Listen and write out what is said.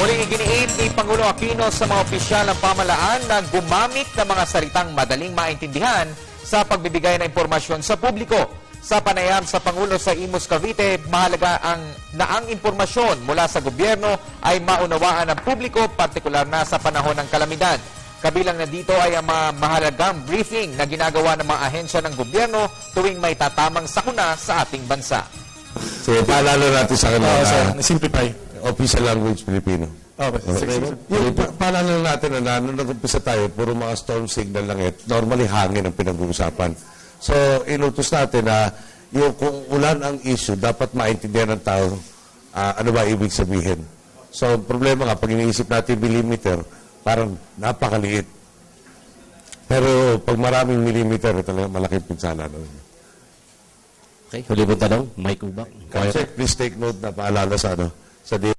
Muling iginiit ni Pangulo Aquino sa mga opisyal ng pamahalaan na gumamit ng mga salitang madaling maintindihan sa pagbibigay ng impormasyon sa publiko. Sa panayam sa Pangulo sa Imus, Cavite, mahalaga na ang impormasyon mula sa gobyerno ay maunawaan ng publiko, partikular na sa panahon ng kalamidad. Kabilang na dito ay ang mga mahalagang briefing na ginagawa ng mga ahensya ng gobyerno tuwing may tatamang sakuna sa ating bansa. So, paalala natin sa kanila. Simplify. Official language Filipino. Okay. Yung paalala natin na nung nag-umpisa tayo, puro mga storm signal lang normally hangin ang pinag-uusapan. So, inutos natin na yung kung ulan ang issue, dapat maintindihan ng tao ano ba ibig sabihin. So, problema nga, pag iniisip natin millimeter, parang napakaliit. Pero pag maraming millimeter, talaga malaking pinsala. Okay, huli mong tanong, Mike Ubak. Kasi please take note na paalala sa sa DOJ.